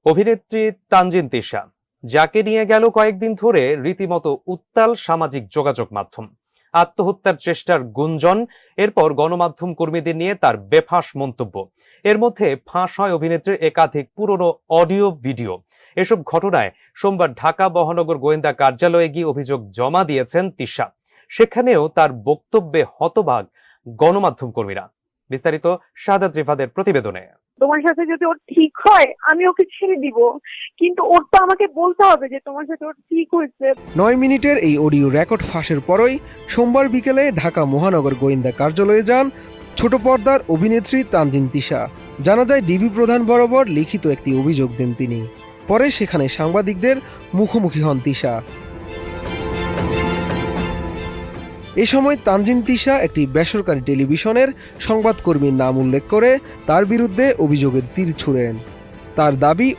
অভিনেত্রী তানজিন তিশা, যাকে নিয়ে গেল কয়েকদিন ধরে রীতিমতো উত্তাল সামাজিক যোগাযোগ মাধ্যম। আত্মহত্যার চেষ্টার গুঞ্জন, এরপর গণমাধ্যম কর্মীদের নিয়ে তার বেফাঁস মন্তব্য। এর মধ্যে ফাঁস হয় অভিনেত্রীর একাধিক পুরনো অডিও ভিডিও। এসব ঘটনায় সোমবার ঢাকা মহানগর গোয়েন্দা কার্যালয়ে গিয়ে অভিযোগ জমা দিয়েছেন তিশা। সেখানেও তার বক্তব্যে হতবাক গণমাধ্যম কর্মীরা। বিস্তারিত শাহাদাত রিফাতের প্রতিবেদনে। তোমার সাথে যদি ওর ঠিক হয় আমি ওকে ছেড়ে দিব, কিন্তু ওর তো আমাকে বলতে হবে যে তোমার সাথে ওর ঠিক হয়েছে। 9 মিনিটের এই অডিও রেকর্ড ফাঁসের পরই সোমবার বিকেলে ঢাকা মহানগর গোয়েন্দা কার্যালয়ে যান ছোট পর্দার অভিনেত্রী তানজিন তিশা। জানা যায় ডিবি প্রধান বরাবর লিখিত একটি অভিযোগ দেন তিনি। পরে সেখানে সাংবাদিকদের মুখোমুখি হন তিশা। এ সময় তানজিন তিশা একটি বেসরকারি টেলিভিশনের সংবাদকর্মীর নাম উল্লেখ করে তার বিরুদ্ধে অভিযোগের তীর ছুঁড়েন। তার দাবি,